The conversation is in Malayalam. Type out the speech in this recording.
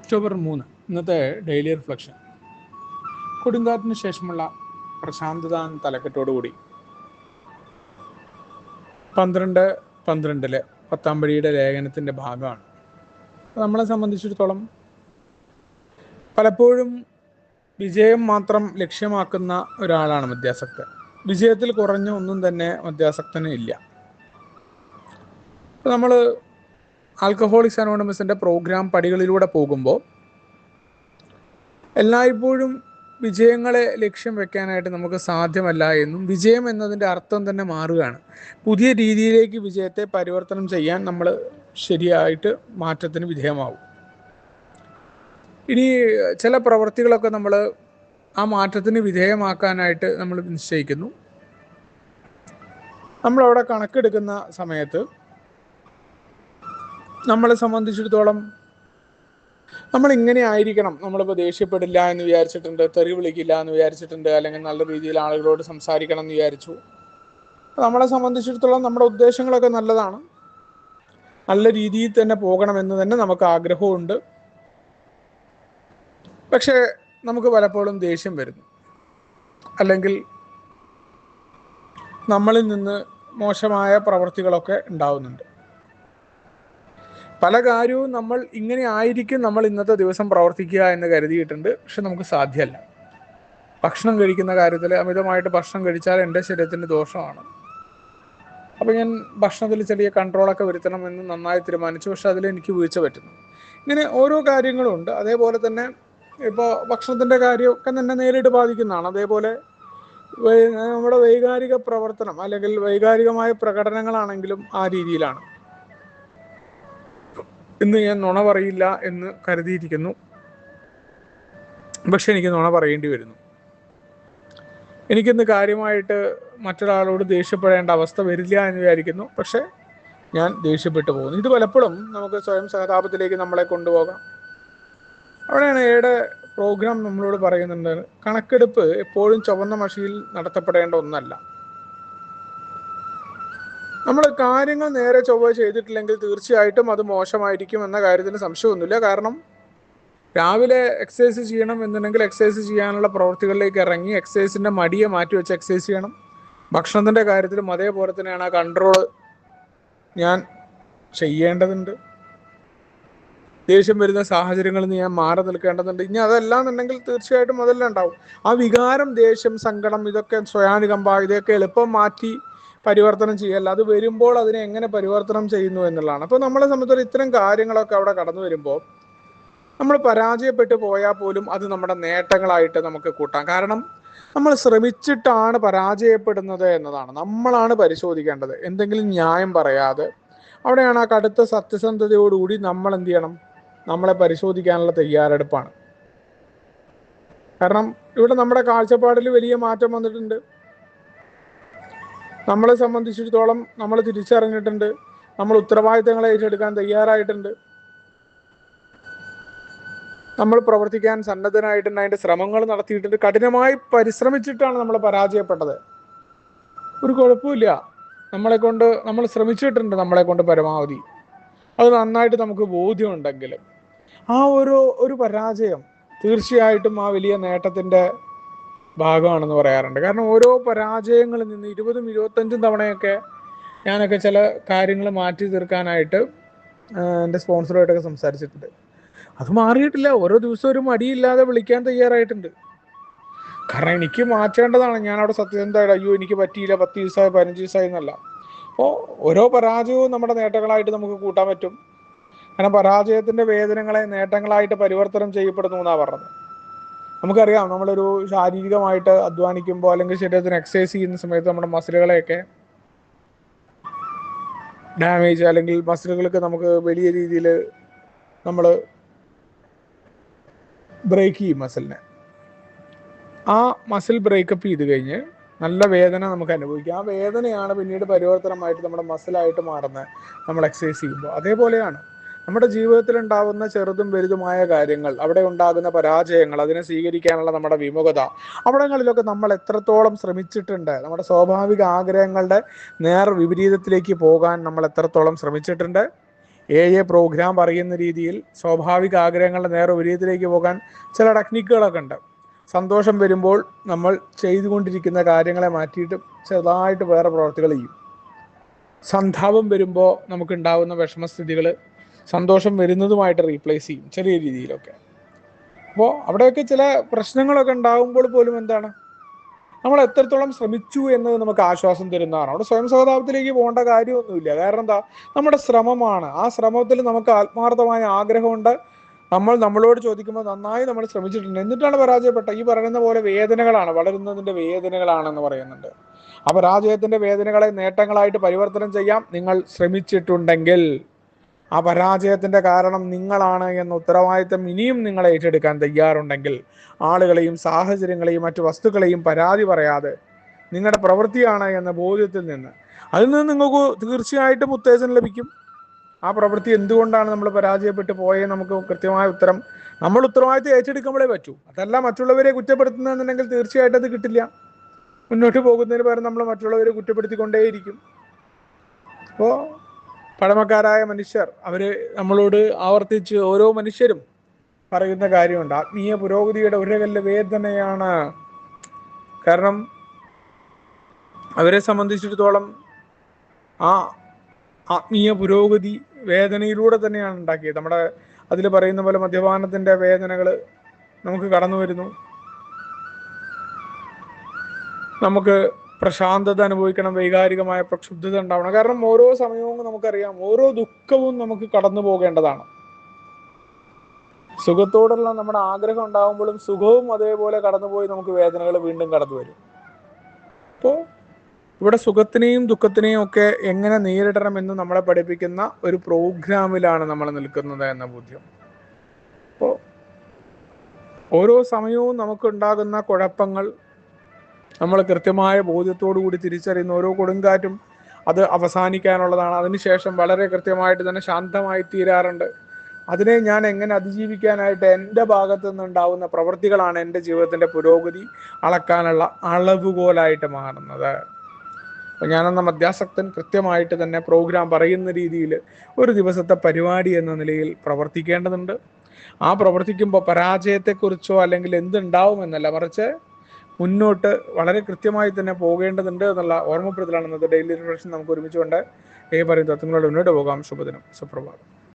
ഒക്ടോബർ 3 ഇന്നത്തെ ഡെയിലി റിഫ്ലക്ഷൻ. കൊടുങ്കാറ്റിന് ശേഷമുള്ള പ്രശാന്തത തലക്കെട്ടോടുകൂടി 12-12 പത്താമ്പടിയുടെ ലേഖനത്തിൻ്റെ ഭാഗമാണ്. നമ്മളെ സംബന്ധിച്ചിടത്തോളം പലപ്പോഴും വിജയം മാത്രം ലക്ഷ്യമാക്കുന്ന ഒരാളാണ് മദ്യാസക്തൻ. വിജയത്തിൽ കുറഞ്ഞ ഒന്നും തന്നെ മദ്യാസക്തന് ഇല്ല. നമ്മൾ ആൽക്കഹോളിക്സ് അനോണിമസിൻ്റെ പ്രോഗ്രാം പടികളിലൂടെ പോകുമ്പോൾ എല്ലായ്പ്പോഴും വിജയങ്ങളെ ലക്ഷ്യം വെക്കാനായിട്ട് നമുക്ക് സാധ്യമല്ല എന്നും വിജയം എന്നതിൻ്റെ അർത്ഥം തന്നെ മാറുകയാണ്. പുതിയ രീതിയിലേക്ക് വിജയത്തെ പരിവർത്തനം ചെയ്യാൻ നമ്മൾ ശരിയായിട്ട് മാറ്റത്തിന് വിധേയമാവും. ഇനി ചില പ്രവൃത്തികളൊക്കെ നമ്മൾ ആ മാറ്റത്തിന് വിധേയമാക്കാനായിട്ട് നമ്മൾ നിശ്ചയിക്കുന്നു. നമ്മളവിടെ കണക്കെടുക്കുന്ന സമയത്ത് നമ്മളെ സംബന്ധിച്ചിടത്തോളം നമ്മൾ ഇങ്ങനെ ആയിരിക്കണം, നമ്മളിപ്പോൾ ദേഷ്യപ്പെടില്ല എന്ന് വിചാരിച്ചിട്ടുണ്ട്, തെറി വിളിക്കില്ല എന്ന് വിചാരിച്ചിട്ടുണ്ട്, അല്ലെങ്കിൽ നല്ല രീതിയിൽ ആളുകളോട് സംസാരിക്കണം എന്ന് വിചാരിച്ചു. നമ്മളെ സംബന്ധിച്ചിടത്തോളം നമ്മുടെ ഉദ്ദേശങ്ങളൊക്കെ നല്ലതാണ്, നല്ല രീതിയിൽ തന്നെ പോകണമെന്ന് തന്നെ നമുക്ക് ആഗ്രഹമുണ്ട്. പക്ഷേ നമുക്ക് പലപ്പോഴും ദേഷ്യം വരുന്നു, അല്ലെങ്കിൽ നമ്മളിൽ നിന്ന് മോശമായ പ്രവൃത്തികളൊക്കെ ഉണ്ടാവുന്നുണ്ട്. പല കാര്യവും നമ്മൾ ഇങ്ങനെ ആയിരിക്കും നമ്മൾ ഇന്നത്തെ ദിവസം പ്രവർത്തിക്കുക എന്ന് കരുതിയിട്ടുണ്ട്. പക്ഷെ നമുക്ക് സാധ്യമല്ല. ഭക്ഷണം കഴിക്കുന്ന കാര്യത്തിൽ അമിതമായിട്ട് ഭക്ഷണം കഴിച്ചാൽ എൻ്റെ ശരീരത്തിന് ദോഷമാണ്. അപ്പോൾ ഞാൻ ഭക്ഷണത്തിൽ ചെറിയ കൺട്രോളൊക്കെ വരുത്തണമെന്ന് നന്നായി തീരുമാനിച്ചു. പക്ഷെ അതിൽ എനിക്ക് വീഴ്ച പറ്റുന്നു. ഇങ്ങനെ ഓരോ കാര്യങ്ങളും ഉണ്ട്. അതേപോലെ തന്നെ ഇപ്പോൾ ഭക്ഷണത്തിൻ്റെ കാര്യമൊക്കെ തന്നെ നേരിട്ട് ബാധിക്കുന്നതാണ്. അതേപോലെ നമ്മുടെ വൈകാരിക പ്രവർത്തനം അല്ലെങ്കിൽ വൈകാരികമായ പ്രകടനങ്ങളാണെങ്കിലും ആ രീതിയിലാണ്. ഇന്ന് ഞാൻ നുണ പറയില്ല എന്ന് കരുതിയിരിക്കുന്നു, പക്ഷെ എനിക്ക് നുണ പറയേണ്ടി വരുന്നു. എനിക്കിന്ന് കാര്യമായിട്ട് മറ്റൊരാളോട് ദേഷ്യപ്പെടേണ്ട അവസ്ഥ വരില്ല എന്ന് വിചാരിക്കുന്നു, പക്ഷെ ഞാൻ ദേഷ്യപ്പെട്ടു പോകുന്നു. ഇത് പലപ്പോഴും നമുക്ക് സ്വയം സഹതാപത്തിലേക്ക് നമ്മളെ കൊണ്ടുപോകാം. അവിടെയാണ് ഏടെ പ്രോഗ്രാം നമ്മളോട് പറയുന്നുണ്ട്, കണക്കെടുപ്പ് എപ്പോഴും ചുവന്ന മഷിയിൽ നടത്തപ്പെടേണ്ട ഒന്നല്ല. നമ്മൾ കാര്യങ്ങൾ നേരെ ചൊവ്വ ചെയ്തിട്ടില്ലെങ്കിൽ തീർച്ചയായിട്ടും അത് മോശമായിരിക്കും എന്ന കാര്യത്തിന് സംശയമൊന്നുമില്ല. കാരണം രാവിലെ എക്സസൈസ് ചെയ്യണം എന്നുണ്ടെങ്കിൽ എക്സസൈസ് ചെയ്യാനുള്ള പ്രവൃത്തികളിലേക്ക് ഇറങ്ങി എക്സസൈസിൻ്റെ മടിയെ മാറ്റി വെച്ച് എക്സസൈസ് ചെയ്യണം. ഭക്ഷണത്തിൻ്റെ കാര്യത്തിലും അതേപോലെ തന്നെയാണ് ആ കൺട്രോൾ ഞാൻ ചെയ്യേണ്ടതുണ്ട്. ദേഷ്യം വരുന്ന സാഹചര്യങ്ങളിൽ നിന്ന് ഞാൻ മാറി നിൽക്കേണ്ടതുണ്ട്. ഇനി അതെല്ലാം എന്നുണ്ടെങ്കിൽ തീർച്ചയായിട്ടും അതെല്ലാം ഉണ്ടാവും. ആ വികാരം, ദേഷ്യം, സങ്കടം, ഇതൊക്കെ സ്വയാനുകമ്പ, ഇതൊക്കെ എളുപ്പം മാറ്റി പരിവർത്തനം ചെയ്യല്ല. അത് വരുമ്പോൾ അതിനെ എങ്ങനെ പരിവർത്തനം ചെയ്യുന്നു എന്നുള്ളതാണ്. അപ്പോൾ നമ്മളെ സംബന്ധിച്ചിടത്തോളം ഇത്തരം കാര്യങ്ങളൊക്കെ അവിടെ കടന്നു വരുമ്പോൾ നമ്മൾ പരാജയപ്പെട്ടു പോയാൽ പോലും അത് നമ്മുടെ നേട്ടങ്ങളായിട്ട് നമുക്ക് കൂട്ടാം. കാരണം നമ്മൾ ശ്രമിച്ചിട്ടാണ് പരാജയപ്പെടുന്നത് എന്നതാണ് നമ്മളാണ് പരിശോധിക്കേണ്ടത്. എന്തെങ്കിലും ന്യായം പറയാതെ അവിടെയാണ് ആ കടുത്ത സത്യസന്ധതയോടുകൂടി നമ്മൾ എന്ത് ചെയ്യണം, നമ്മളെ പരിശോധിക്കാനുള്ള തയ്യാറെടുപ്പാണ്. കാരണം ഇവിടെ നമ്മുടെ കാഴ്ചപ്പാടിൽ വലിയ മാറ്റം വന്നിട്ടുണ്ട്. നമ്മളെ സംബന്ധിച്ചിടത്തോളം നമ്മൾ തിരിച്ചറിഞ്ഞിട്ടുണ്ട്, നമ്മൾ ഉത്തരവാദിത്തങ്ങളെ ഏറ്റെടുക്കാൻ തയ്യാറായിട്ടുണ്ട്, നമ്മൾ പ്രവർത്തിക്കാൻ സന്നദ്ധനായിട്ടുണ്ട്, അതിൻ്റെ ശ്രമങ്ങൾ നടത്തിയിട്ടുണ്ട്, കഠിനമായി പരിശ്രമിച്ചിട്ടാണ് നമ്മൾ പരാജയപ്പെട്ടത്. ഒരു കുഴപ്പമില്ല, നമ്മൾ ശ്രമിച്ചിട്ടുണ്ട് നമ്മളെ കൊണ്ട് പരമാവധി. അത് നന്നായിട്ട് നമുക്ക് ബോധ്യമുണ്ടെങ്കിലും ആ ഒരു പരാജയം തീർച്ചയായിട്ടും ആ വലിയ നേട്ടത്തിൻ്റെ ഭാഗമാണെന്ന് പറയാറുണ്ട്. കാരണം ഓരോ പരാജയങ്ങളിൽ നിന്ന് 20-25 തവണയൊക്കെ ഞാനൊക്കെ ചില കാര്യങ്ങൾ മാറ്റി തീർക്കാനായിട്ട് എൻ്റെ സ്പോൺസറുമായിട്ടൊക്കെ സംസാരിച്ചിട്ടുണ്ട്. അത് മാറിയിട്ടില്ല. ഓരോ ദിവസവും ഒരു മടിയില്ലാതെ വിളിക്കാൻ തയ്യാറായിട്ടുണ്ട്. കാരണം എനിക്ക് മാറ്റേണ്ടതാണ്. ഞാനവിടെ സത്യസന്ധമായിട്ട് അയ്യോ എനിക്ക് പറ്റിയില്ല, 10 ദിവസമായി 15 ദിവസമായി എന്നല്ല. അപ്പോൾ ഓരോ പരാജയവും നമ്മുടെ നേട്ടങ്ങളായിട്ട് നമുക്ക് കൂട്ടാൻ പറ്റും. കാരണം പരാജയത്തിൻ്റെ വേദനകളെ നേട്ടങ്ങളായിട്ട് പരിവർത്തനം ചെയ്യപ്പെടുന്നു എന്നാണ് പറഞ്ഞത്. നമുക്കറിയാം, നമ്മളൊരു ശാരീരികമായിട്ട് അധ്വാനിക്കുമ്പോൾ അല്ലെങ്കിൽ ശരീരത്തിന് എക്സസൈസ് ചെയ്യുന്ന സമയത്ത് നമ്മുടെ മസിലുകളെയൊക്കെ ഡാമേജ്, അല്ലെങ്കിൽ മസിലുകൾക്ക് നമുക്ക് വലിയ രീതിയിൽ നമ്മൾ ബ്രേക്ക് ചെയ്യും മസിലിനെ. ആ മസിൽ ബ്രേക്കപ്പ് ചെയ്ത് കഴിഞ്ഞ് നല്ല വേദന നമുക്ക് അനുഭവിക്കാം. ആ വേദനയാണ് പിന്നീട് പരിവർത്തനമായിട്ട് നമ്മുടെ മസിലായിട്ട് മാറുന്നത് നമ്മൾ എക്സസൈസ് ചെയ്യുമ്പോൾ. അതേപോലെയാണ് നമ്മുടെ ജീവിതത്തിൽ ഉണ്ടാകുന്ന ചെറുതും വലുതുമായ കാര്യങ്ങൾ, അവിടെ ഉണ്ടാകുന്ന പരാജയങ്ങൾ, അതിനെ സ്വീകരിക്കാനുള്ള നമ്മുടെ വിമുഖത, അവിടങ്ങളിലൊക്കെ നമ്മൾ എത്രത്തോളം ശ്രമിച്ചിട്ടുണ്ട്, നമ്മുടെ സ്വാഭാവിക ആഗ്രഹങ്ങളുടെ നേർ വിപരീതത്തിലേക്ക് പോകാൻ നമ്മൾ എത്രത്തോളം ശ്രമിച്ചിട്ടുണ്ട്, പ്രോഗ്രാം പറയുന്ന രീതിയിൽ സ്വാഭാവിക ആഗ്രഹങ്ങളുടെ നേരെ വിപരീതത്തിലേക്ക് പോകാൻ ചില ടെക്നിക്കുകളൊക്കെ ഉണ്ട്. സന്തോഷം വരുമ്പോൾ നമ്മൾ ചെയ്തുകൊണ്ടിരിക്കുന്ന കാര്യങ്ങളെ മാറ്റിയിട്ട് ചെറുതായിട്ട് വേറെ പ്രവർത്തികൾ ചെയ്യും. സന്താപം വരുമ്പോൾ നമുക്കുണ്ടാകുന്ന വിഷമസ്ഥിതികൾ സന്തോഷം വരുന്നതുമായിട്ട് റീപ്ലേസ് ചെയ്യും ചെറിയ രീതിയിലൊക്കെ. അപ്പോൾ അവിടെയൊക്കെ ചില പ്രശ്നങ്ങളൊക്കെ ഉണ്ടാകുമ്പോൾ പോലും എന്താണ്, നമ്മൾ എത്രത്തോളം ശ്രമിച്ചു എന്നത് നമുക്ക് ആശ്വാസം തരുന്നതാണ്. അവിടെ സ്വയം സഹതാപത്തിലേക്ക് പോകേണ്ട കാര്യമൊന്നുമില്ല. കാരണം എന്താ, നമ്മുടെ ശ്രമമാണ്. ആ ശ്രമത്തിൽ നമുക്ക് ആത്മാർത്ഥമായ ആഗ്രഹമുണ്ട്. നമ്മളോട് ചോദിക്കുമ്പോൾ നന്നായി നമ്മൾ ശ്രമിച്ചിട്ടുണ്ട്, എന്നിട്ടാണ് പരാജയപ്പെട്ട ഈ പറയുന്ന പോലെ വേദനകളാണ്, വളരുന്നതിന്റെ വേദനകളാണെന്ന് പറയുന്നുണ്ട്. ആ പരാജയത്തിന്റെ വേദനകളെ നേട്ടങ്ങളായിട്ട് പരിവർത്തനം ചെയ്യാം നിങ്ങൾ ശ്രമിച്ചിട്ടുണ്ടെങ്കിൽ. ആ പരാജയത്തിന്റെ കാരണം നിങ്ങളാണ് എന്ന ഉത്തരവാദിത്തം ഇനിയും നിങ്ങൾ ഏറ്റെടുക്കാൻ തയ്യാറുണ്ടെങ്കിൽ, ആളുകളെയും സാഹചര്യങ്ങളെയും മറ്റു വസ്തുക്കളെയും പരാതി പറയാതെ നിങ്ങളുടെ പ്രവൃത്തിയാണ് എന്ന ബോധ്യത്തിൽ നിന്ന് അതിൽ നിന്ന് നിങ്ങൾക്ക് തീർച്ചയായിട്ടും ഉത്തേജനം ലഭിക്കും. ആ പ്രവൃത്തി എന്തുകൊണ്ടാണ് നമ്മൾ പരാജയപ്പെട്ടു പോയേ നമുക്ക് കൃത്യമായ ഉത്തരം നമ്മൾ ഉത്തരവാദിത്തം ഏറ്റെടുക്കുമ്പോഴേ പറ്റൂ. അതല്ല മറ്റുള്ളവരെ കുറ്റപ്പെടുത്തുന്നതെന്നുണ്ടെങ്കിൽ തീർച്ചയായിട്ടും അത് കിട്ടില്ല. മുന്നോട്ട് പോകുന്നതിന് പകരം നമ്മൾ മറ്റുള്ളവരെ കുറ്റപ്പെടുത്തിക്കൊണ്ടേയിരിക്കും. അപ്പോൾ പഴമക്കാരായ മനുഷ്യർ അവര് നമ്മളോട് ആവർത്തിച്ച് ഓരോ മനുഷ്യരും പറയുന്ന കാര്യമുണ്ട്, ആത്മീയ പുരോഗതിയുടെ ഒരു കല്ല് വേദനയാണ്. കാരണം അവരെ സംബന്ധിച്ചിടത്തോളം ആ ആത്മീയ പുരോഗതി വേദനയിലൂടെ തന്നെയാണ് ഉണ്ടാക്കിയത്. നമ്മുടെ അതിൽ പറയുന്ന പോലെ മദ്യപാനത്തിന്റെ വേദനകൾ നമുക്ക് കടന്നു വരുന്നു. നമുക്ക് പ്രശാന്തത അനുഭവിക്കണം, വൈകാരികമായ പ്രക്ഷുബ്ധത ഉണ്ടാവണം. കാരണം ഓരോ സമയവും നമുക്കറിയാം, ഓരോ ദുഃഖവും നമുക്ക് കടന്നു പോകേണ്ടതാണ്. സുഖത്തോടുള്ള നമ്മുടെ ആഗ്രഹം ഉണ്ടാകുമ്പോഴും സുഖവും അതേപോലെ കടന്നുപോയി നമുക്ക് വേദനകൾ വീണ്ടും കടന്നു വരും. അപ്പോൾ ഇവിടെ സുഖത്തിനെയും ദുഃഖത്തിനെയും ഒക്കെ എങ്ങനെ നേരിടണമെന്ന് നമ്മളെ പഠിപ്പിക്കുന്ന ഒരു പ്രോഗ്രാമിലാണ് നമ്മൾ നിൽക്കുന്നത് എന്ന ബോധ്യം. അപ്പോൾ ഓരോ സമയവും നമുക്കുണ്ടാകുന്ന കുഴപ്പങ്ങൾ നമ്മൾ കൃത്യമായ ബോധ്യത്തോടു കൂടി തിരിച്ചറിയുന്ന ഓരോ കൊടുങ്കാറ്റും അത് അവസാനിക്കാനുള്ളതാണ്. അതിനുശേഷം വളരെ കൃത്യമായിട്ട് തന്നെ ശാന്തമായി തീരാറുണ്ട്. അതിനെ ഞാൻ എങ്ങനെ അതിജീവിക്കാനായിട്ട് എൻ്റെ ഭാഗത്തു നിന്നുണ്ടാവുന്ന പ്രവൃത്തികളാണ് എൻ്റെ ജീവിതത്തിൻ്റെ പുരോഗതി അളക്കാനുള്ള അളവുകോലായിട്ട് മാറുന്നത്. അപ്പോൾ ഞാനെന്ന മദ്യാസക്തൻ കൃത്യമായിട്ട് തന്നെ പ്രോഗ്രാം പറയുന്ന രീതിയിൽ ഒരു ദിവസത്തെ പരിപാടി എന്ന നിലയിൽ പ്രവർത്തിക്കേണ്ടതുണ്ട്. ആ പ്രവർത്തിക്കുമ്പോൾ പരാജയത്തെക്കുറിച്ചോ അല്ലെങ്കിൽ എന്തുണ്ടാവുമെന്നല്ല, മറിച്ച് മുന്നോട്ട് വളരെ കൃത്യമായി തന്നെ പോകേണ്ടതുണ്ട് എന്നുള്ള ഓർമ്മപ്പെടുത്തലാണ് ഇന്നത്തെ ഡെയിലി റിഫ്ലക്ഷൻ. നമുക്ക് ഒരുമിച്ചുകൊണ്ട് പറയുന്ന തത്വങ്ങളോട് മുന്നോട്ട് പോകാം. ശുഭദിനം, സുപ്രഭാതം.